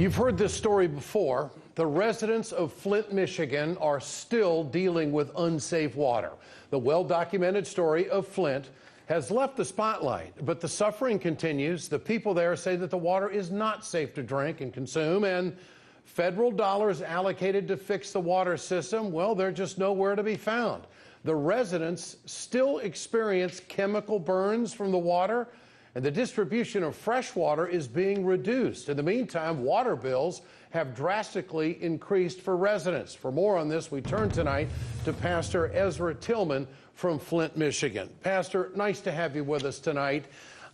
You've heard this story before. The residents of Flint, Michigan are still dealing with unsafe water. The well-documented story of Flint has left the spotlight, but the suffering continues. The people there say that the water is not safe to drink and consume, and federal dollars allocated to fix the water system, well, they're just nowhere to be found. The residents still experience chemical burns from the water, and the distribution of fresh water is being reduced. In the meantime, water bills have drastically increased for residents. For more on this, we turn tonight to Pastor Ezra Tillman from Flint, Michigan. Pastor, nice to have you with us tonight.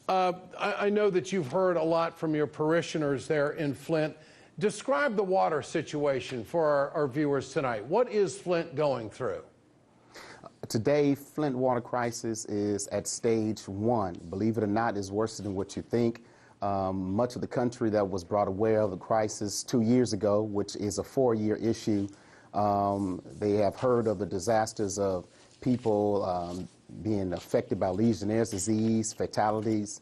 I know that you've heard a lot from your parishioners there in Flint. Describe the water situation for our viewers tonight. What is Flint going through? Today, Flint water crisis is at stage 1. Believe it or not, it's worse than what you think. Much of the country that was brought aware of the crisis 2 years ago, which is a 4-year issue, they have heard of the disasters of people being affected by Legionnaire's disease, fatalities,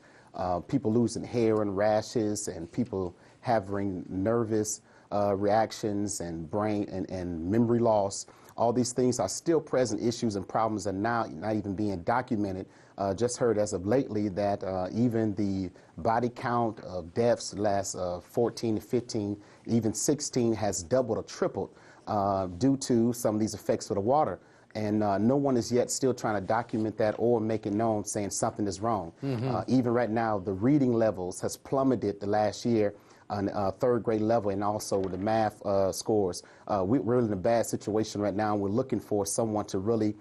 people losing hair and rashes, and people having nervous reactions and brain and memory loss. All these things are still present issues and problems that are now not even being documented. Just heard as of lately that even the body count of deaths the last 14 to 15, even 16 has doubled or tripled due to some of these effects of the water. And no one is yet still trying to document that or make it known, saying something is wrong. Even right now, the reading levels has plummeted the last year on third grade level, and also the math scores. We're in a bad situation right now. We're looking for someone to really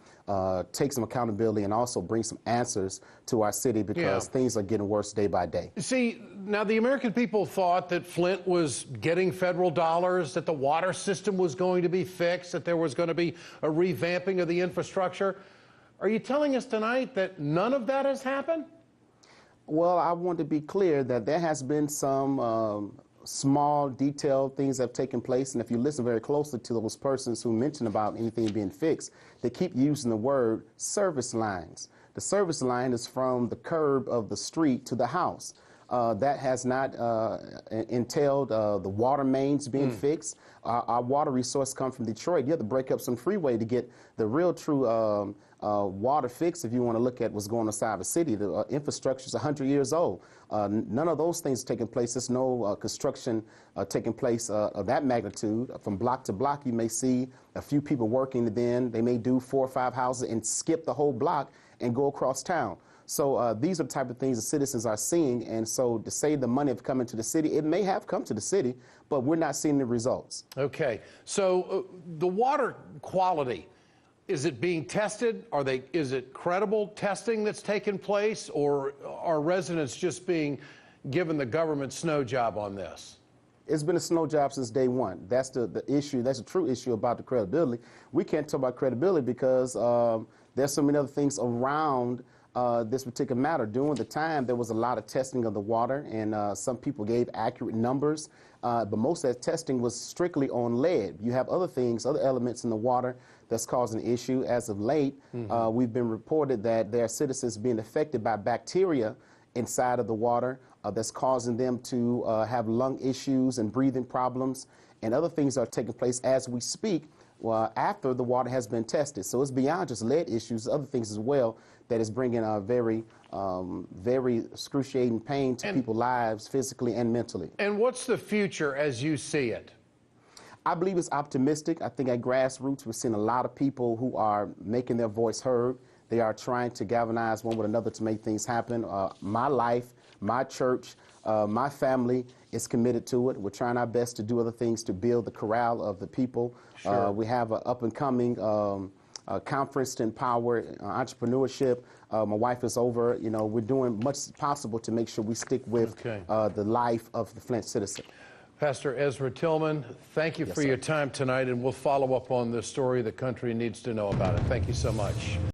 take some accountability and also bring some answers to our city, because things are getting worse day by day. See, now the American people thought that Flint was getting federal dollars, that the water system was going to be fixed, that there was going to be a revamping of the infrastructure. Are you telling us tonight that none of that has happened? Well, I want to be clear that there has been some small, detailed things that have taken place, and if you listen very closely to those persons who mention about anything being fixed, they keep using the word service lines. The service line is from the curb of the street to the house. That has not entailed the water mains being fixed. Our water resource come from Detroit. You have to break up some freeway to get the real true water fixed. If you want to look at what's going on inside the city, the infrastructure is 100 years old. None of those things taking place. There's no construction taking place of that magnitude. From block to block, you may see a few people working, and then they may do 4 or 5 houses and skip the whole block and go across town. So these are the type of things the citizens are seeing, and so to say the money have come into the city, it may have come to the city, but we're not seeing the results. Okay, so the water quality, is it being tested? Is it credible testing that's taken place, or are residents just being given the government snow job on this? It's been a snow job since day one. That's the issue. That's the true issue about the credibility. We can't talk about credibility because there's so many other things around this particular matter. During the time, there was a lot of testing of the water, and some people gave accurate numbers, but most of that testing was strictly on lead. You have other things, other elements in the water that's causing an issue. As of late, we've been reported that there are citizens being affected by bacteria inside of the water that's causing them to have lung issues and breathing problems, and other things are taking place as we speak after the water has been tested. So it's beyond just lead issues, other things as well, that is bringing a very excruciating pain to people's lives, physically and mentally. And what's the future as you see it? I believe it's optimistic. I think at grassroots, we're seeing a lot of people who are making their voice heard. They are trying to galvanize one with another to make things happen. My life, my church, my family is committed to it. We're trying our best to do other things to build the corral of the people. Sure. We have an up-and-coming conference to empower entrepreneurship. My wife is over. You know, we're doing much possible to make sure we stick with the life of the Flint citizen. Pastor Ezra Tillman, thank you for your time tonight, and we'll follow up on this story the country needs to know about it. Thank you so much.